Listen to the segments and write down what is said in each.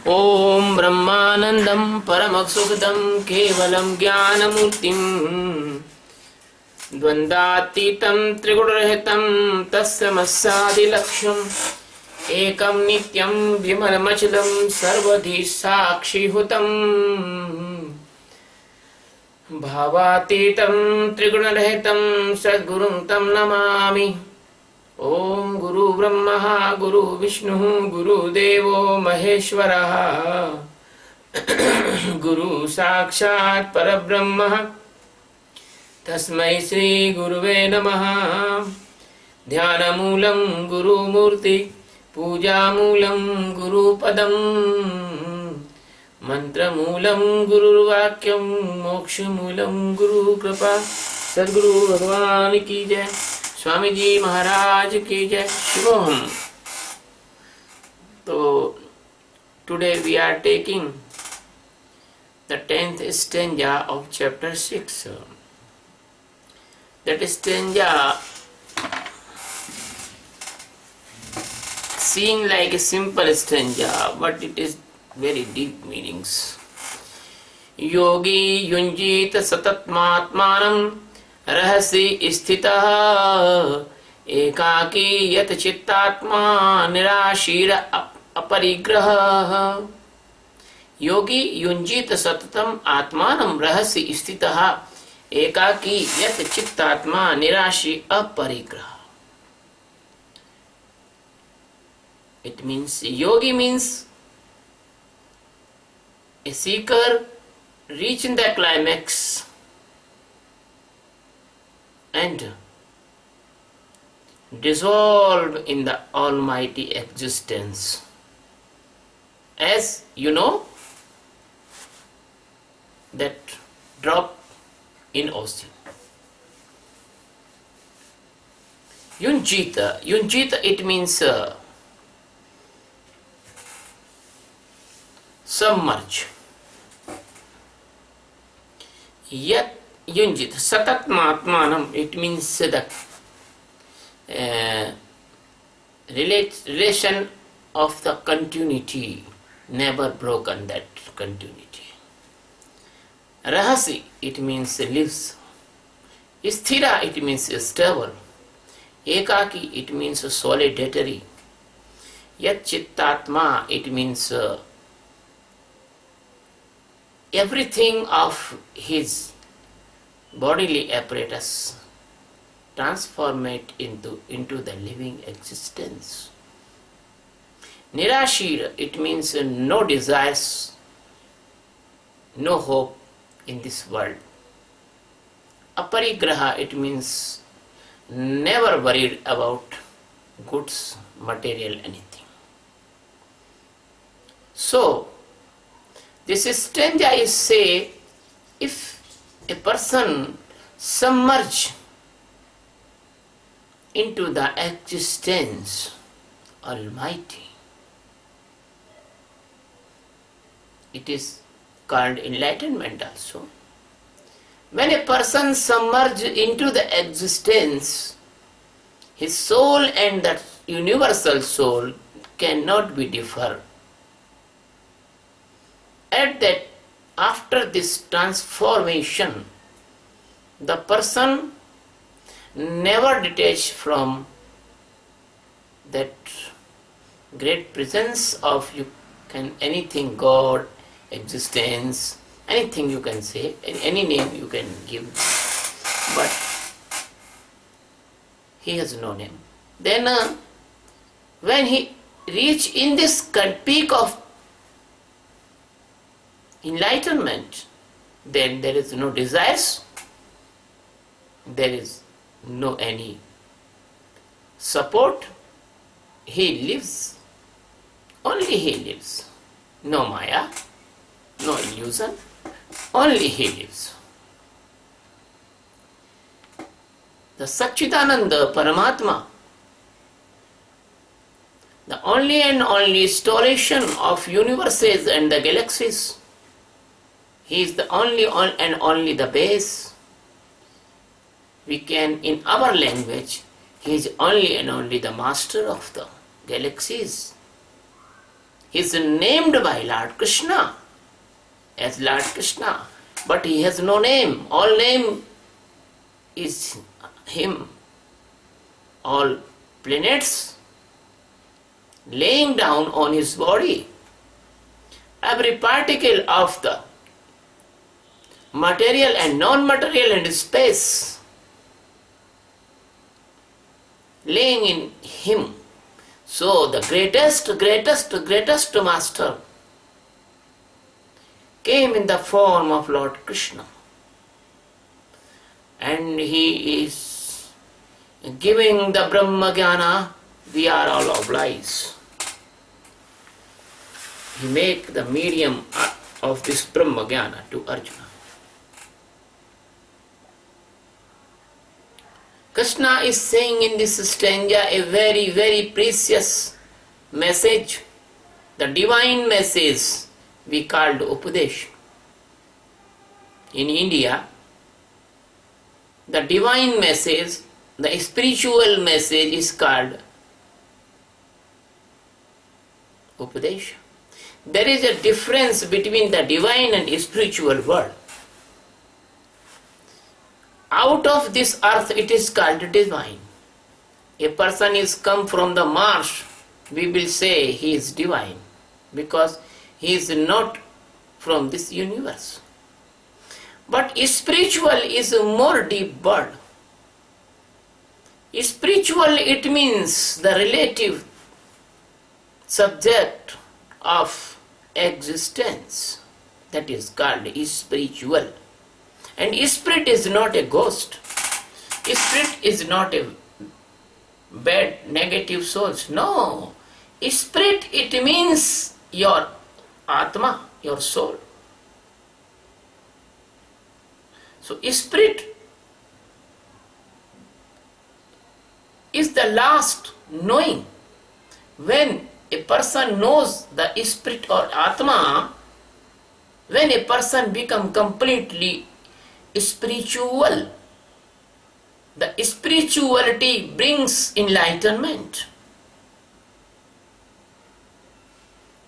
ओम ब्रह्मानंदं परमसुखदं केवलं ज्ञानमूर्तिं द्वन्द्वातीतं त्रिगुणरहितं तस्मैसादिलक्ष्यम् एकं नित्यं विमलमचलं सर्वधि साक्षिभूतं भावातीतं त्रिगुणरहितं सद्गुरुं तं नमामि। ओम गुरु ब्रह्मा गुरु विष्णु गुरुदेवो महेश्वरः गुरु साक्षात् परब्रह्म तस्मै श्री गुरुवे नमः। ध्यानमूलं गुरुमूर्ति पूजामूलं गुरुपदं मंत्रमूलं गुरुवाक्यं मोक्षमूलं गुरुकृपा। सद्गुरु भगवान की जय। स्वामी जी महाराज की जय। शिवोहम। तो today we are taking the 10th stanza of chapter 6. That stanza seems like a simple stanza, but it is very deep meanings. Yogi yunjit satatmatmanam रहसि स्थितः एकाकी यत चित्तात्मा निराशीर अपरिग्रहः। योगी युञ्जीत सततम आत्मानं रहसि स्थितः एकाकी यत चित्तात्मा निराशी अपरिग्रह। It means yogi means a seeker reaching the climax and dissolve in the almighty existence. As you know, that drop in ocean. Yunjita, it means submerge. Yet Yunjit satatmatmanam, it means the relation of the continuity, never broken that continuity. Rahasi, it means lives. Sthira, it means stable. Ekaki, it means solitary. Yat chittatma, it means everything of his bodily apparatus transform it into the living existence. Nirashir, it means no desires, no hope in this world. Aparigraha, it means never worried about goods, material, anything. So, this stanza is say, if a person submerge into the existence almighty, it is called enlightenment also. When a person submerge into the existence, his soul and that universal soul cannot be differ. At that, after this transformation, the person never detached from that great presence of you can anything, God, existence, anything you can say, any name you can give, but he has no name. Then when he reach in this peak of enlightenment, then there is no desires, there is no any support. He lives, only he lives. No maya, no illusion, only he lives. The Satchidananda Paramatma, the only and only installation of universes and the galaxies, he is the only and only the base. We can, in our language, he is only and only the master of the galaxies. He is named by Lord Krishna as Lord Krishna, but he has no name. All name is him. All planets laying down on his body. Every particle of the material and non-material and space laying in him. So the greatest master came in the form of Lord Krishna, and he is giving the Brahma Jnana. We are all obliged. He make the medium of this Brahma Jnana to Arjuna. Krishna is saying in this stanza a very, very precious message, the divine message we called Upadesh. In India, the divine message, the spiritual message is called Upadesh. There is a difference between the divine and spiritual world. Out of this earth it is called divine. A person is come from the Mars, we will say he is divine, because he is not from this universe. But spiritual is a more deep word. Spiritual, it means the relative subject of existence. That is called spiritual. And spirit is not a ghost. Spirit is not a bad, negative soul. No. Spirit, it means your Atma, your soul. So spirit is the last knowing. When a person knows the spirit or Atma, when a person becomes completely spiritual, the spirituality brings enlightenment.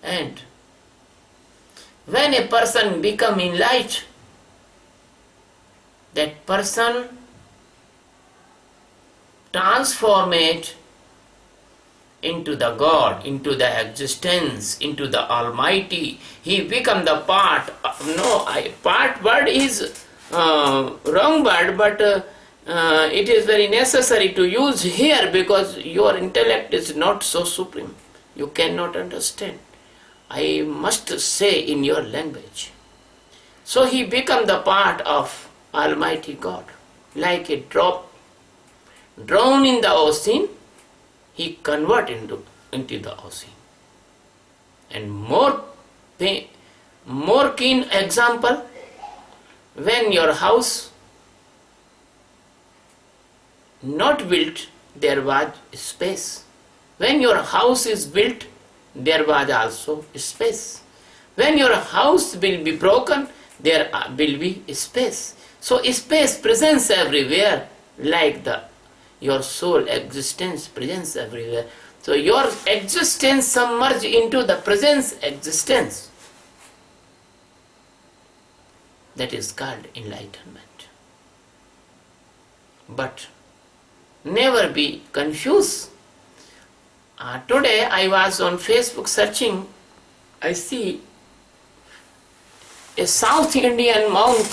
And when a person becomes enlightened, that person transforms it into the God, into the existence, into the Almighty. He becomes the part. Part word is wrong word, but it is very necessary to use here because your intellect is not so supreme. You cannot understand. I must say in your language. So he becomes the part of Almighty God, like a drop drowned in the ocean. He convert into the ocean. And more keen example, when your house not built, there was space. When your house is built, there was also space. When your house will be broken, there will be space. So space presents everywhere, like your soul existence presents everywhere. So your existence submerged into the presence existence. That is called enlightenment. But never be confused. Today I was on Facebook searching. I see a South Indian monk.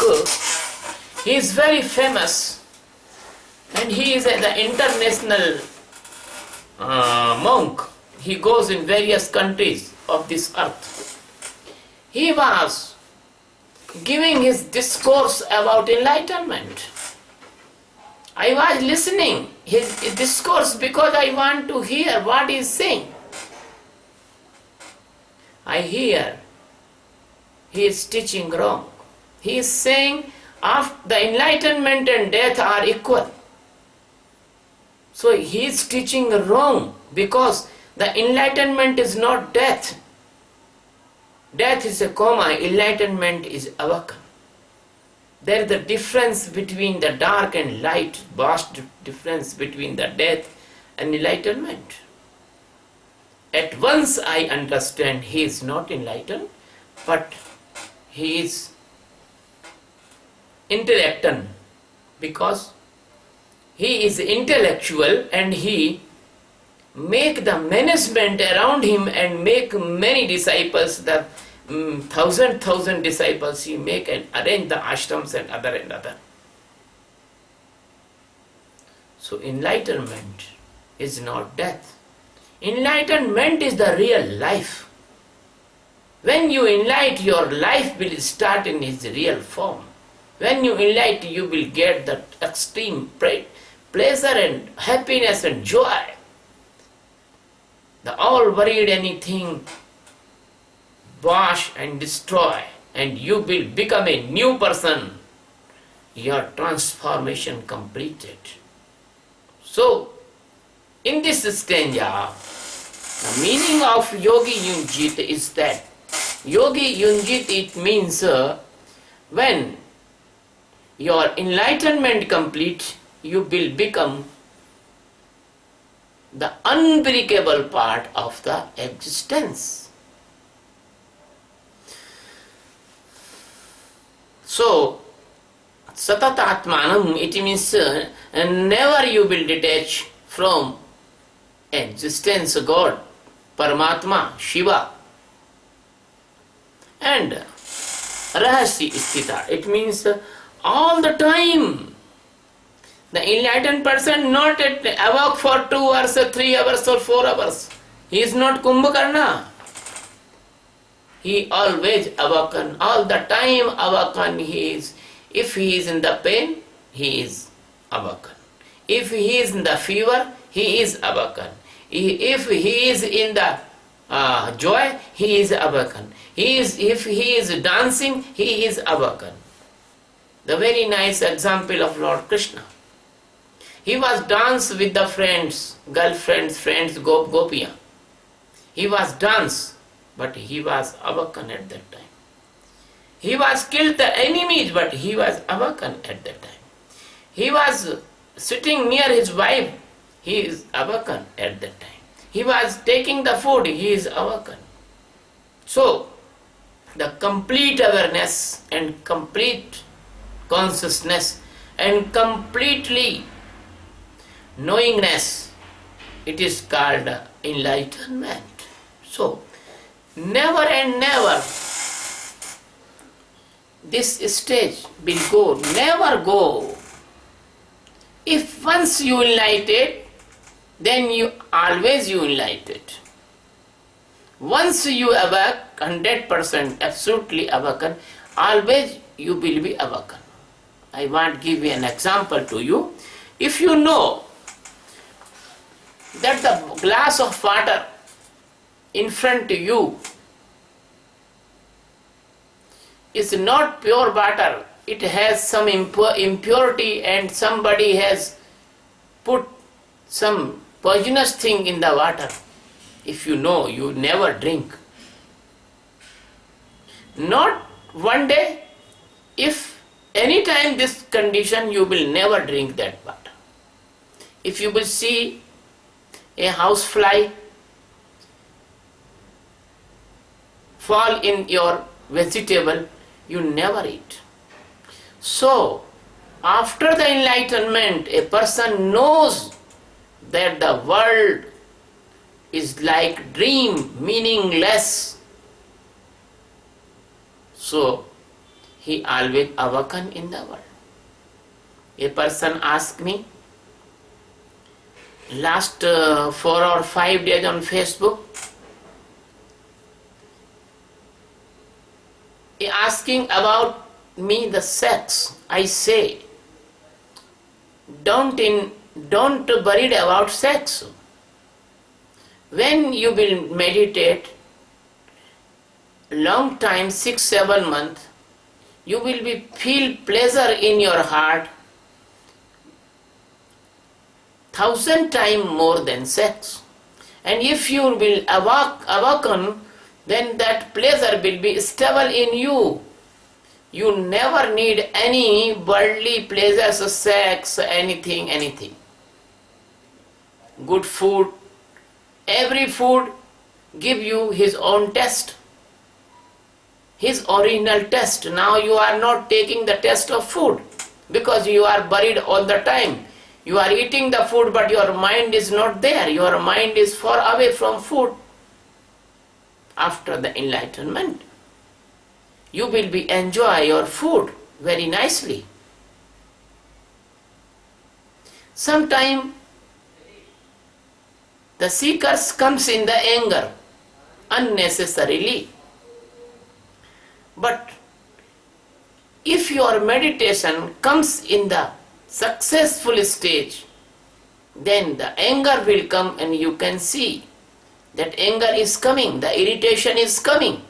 He is very famous. And he is an international monk. He goes in various countries of this earth. He was giving his discourse about enlightenment. I was listening his discourse because I want to hear what he is saying. I hear he is teaching wrong. He is saying the enlightenment and death are equal. So he is teaching wrong because the enlightenment is not death. Death is a coma, enlightenment is awaken. There is a difference between the dark and light, vast difference between the death and enlightenment. at once I understand he is not enlightened, but he is intellectual, because he is intellectual and he make the management around him and make many disciples, the thousand disciples he make and arrange the ashrams and other. So enlightenment is not death. Enlightenment is the real life. When you enlighten, your life will start in its real form. When you enlighten, you will get that extreme pleasure and happiness and joy. The all worried anything wash and destroy, and you will become a new person. Your transformation completed. So, in this stanza, the meaning of Yogi Yunjit is that Yogi Yunjit, it means when your enlightenment complete, you will become the unbreakable part of the existence. So, Satatatmanam, it means never you will detach from existence, God, Paramatma, Shiva. And Rahasya Sthita, it means all the time. The enlightened person not awake for 2 hours, 3 hours or 4 hours. He is not Kumbhakarna. He always awaken, all the time awaken he is. If he is in the pain, he is awaken. If he is in the fever, he is awaken. If he is in the joy, he is awaken. If he is dancing, he is awaken. The very nice example of Lord Krishna. He was dance with the friends, girlfriends, friends, Gopiya. He was dance, but he was awaken at that time. He was killed the enemies, but he was awaken at that time. He was sitting near his wife, he is awaken at that time. He was taking the food, he is awaken. So, the complete awareness and complete consciousness and completely knowingness, it is called enlightenment. So, never and never this stage will go, never go. If once you enlightened, then you always you enlightened. Once you awake, 100% absolutely awaken, always you will be awaken. I want to give you an example to you. If you know that the glass of water in front of you is not pure water, it has some impurity and somebody has put some poisonous thing in the water. If you know, you never drink. Not one day, if any time this condition, you will never drink that water. If you will see a housefly fall in your vegetable, you never eat. So, after the enlightenment, a person knows that the world is like dream, meaningless. So, he always awaken in the world. A person asked me, last 4 or 5 days on Facebook, he asking about me the sex. I say, don't worry about sex. When you will meditate long time, 6-7 months, you will be feel pleasure in your heart 1,000 times more than sex. And if you will awaken, then that pleasure will be stable in you. You never need any worldly pleasures, sex, anything. Good food, every food give you his own test, his original test. Now you are not taking the test of food because you are buried all the time. You are eating the food but your mind is not there. Your mind is far away from food. After the enlightenment, you will be enjoy your food very nicely. Sometime the seekers comes in the anger unnecessarily. But if your meditation comes in the successful stage, then the anger will come and you can see that anger is coming, the irritation is coming.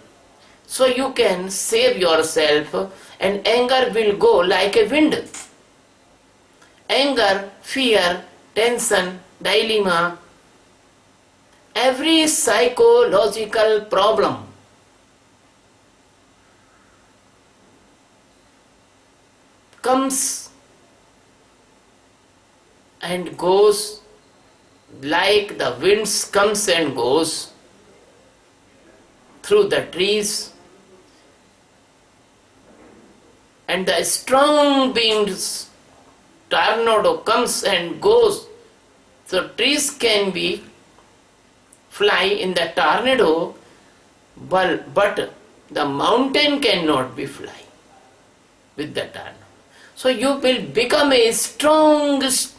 So you can save yourself and anger will go like a wind. Anger, fear, tension, dilemma, every psychological problem comes and goes like the winds comes and goes through the trees, and the strong winds tornado comes and goes. So trees can be fly in the tornado, but the mountain cannot be fly with the tornado. So you will become a strongest,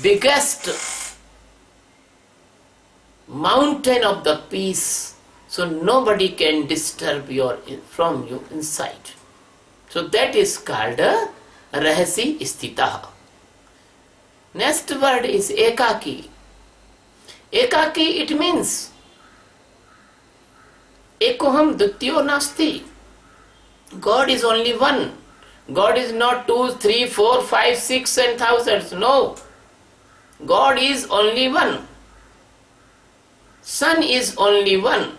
biggest mountain of the peace. So nobody can disturb from you inside. So that is called rahasi sthita. Next word is ekaki. Ekaki, it means ekoham dutyo nasti. God is only one. God is not 2, 3, 4, 5, 6 and thousands. No. God is only one. Sun is only one.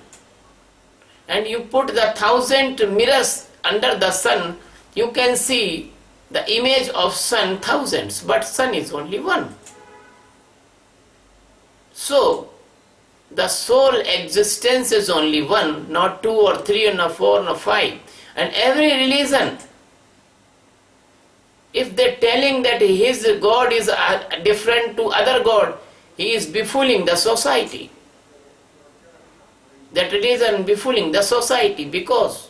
And you put the 1,000 mirrors under the sun, you can see the image of sun thousands, but sun is only one. So, the soul existence is only one, not 2 or 3 or not 4 or 5. And every religion, if they're telling that his God is different to other God, he is befooling the society. That religion befooling the society, because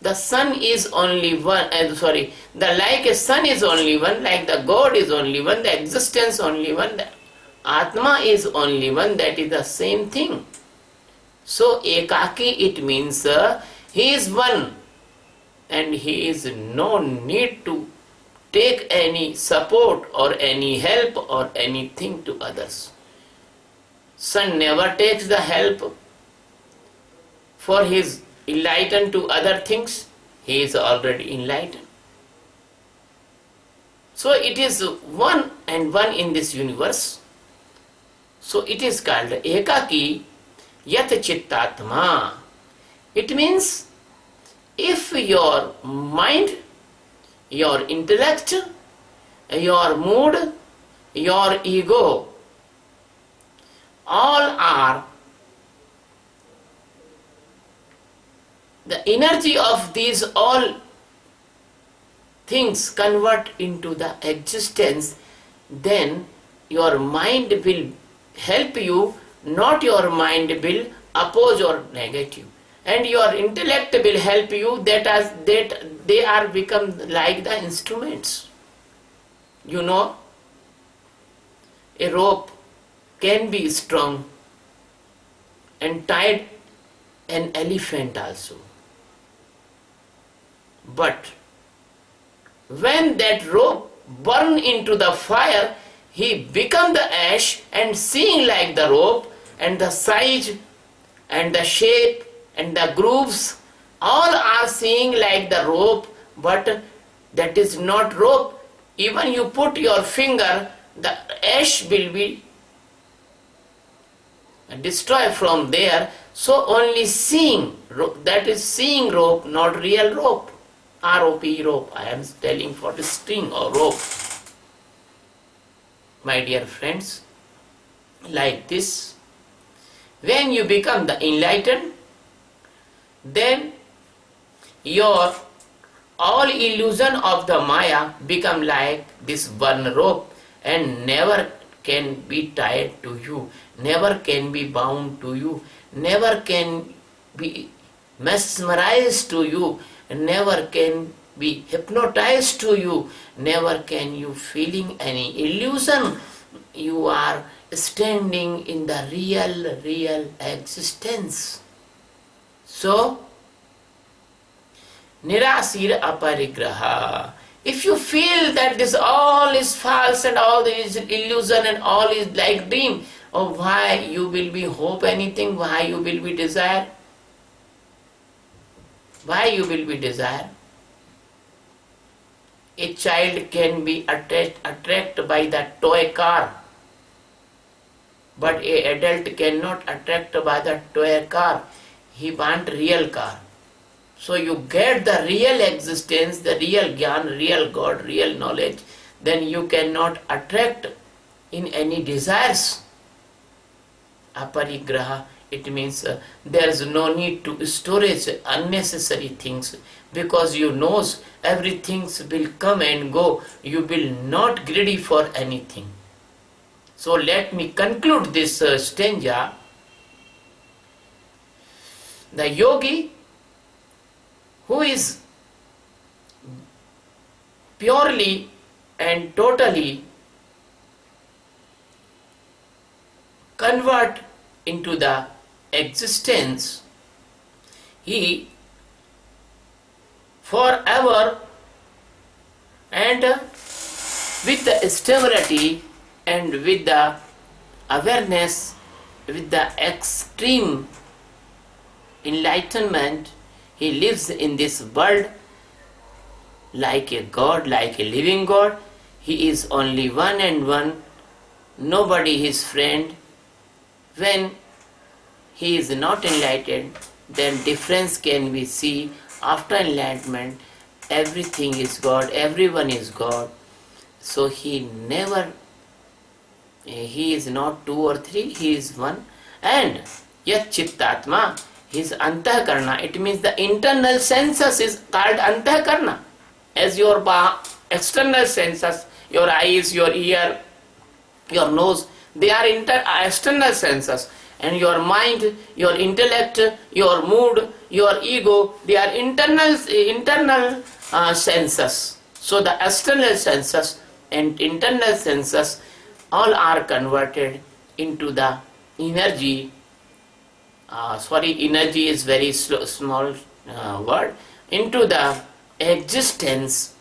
the sun is only one, like a sun is only one, like the God is only one, the existence only one, the Atma is only one, that is the same thing. So ekaki, it means he is one and he is no need to take any support or any help or anything to others. Sun never takes the help for his enlightened to other things. He is already enlightened. So it is one and one in this universe. So it is called ekaki yat chittatma. It means if your mind, your intellect, your mood, your ego, all are the energy of these all things convert into the existence, then your mind will help you, not your mind will oppose or negative. And your intellect will help you, that they are become like the instruments. You know, a rope can be strong and tied an elephant also. But when that rope burn into the fire, he become the ash and seeing like the rope, and the size and the shape and the grooves all are seeing like the rope, but that is not rope. Even you put your finger, the ash will be destroyed from there. So only seeing, that is seeing rope, not real rope. R-O-P, rope. I am telling for the string or rope. My dear friends, like this, When you become the enlightened, then your all illusion of the Maya become like this one rope and never can be tied to you, never can be bound to you, never can be mesmerized to you, never can be hypnotized to you, never can you feeling any illusion. You are standing in the real existence. So, Nirasir aparigraha. If you feel that this all is false and all is illusion and all is like dream, oh, why you will be hope anything? Why you will be desire? Why you will be desire? A child can be attracted by the toy car, but a adult cannot attract by the toy car. He want real car. So you get the real existence, the real Gyan, real God, real knowledge, then you cannot attract in any desires. Aparigraha, it means there is no need to storage unnecessary things, because you knows everything will come and go. You will not greedy for anything. So let me conclude this stanza. The yogi who is purely and totally convert into the existence, he forever and with the stability and with the awareness, with the extreme enlightenment, he lives in this world like a God, like a living God. He is only one and one, nobody his friend. When he is not enlightened, then difference can be seen. After enlightenment, everything is God, everyone is God. So he is not two or three, he is one. And yat chittatma, his antahkarna, it means the internal senses is called antahkarna. As your external senses, your eyes, your ear, your nose, they are external senses. And your mind, your intellect, your mood, your ego, they are internal senses. So the external senses and internal senses all are converted into the energy. Energy is very small word. Into the existence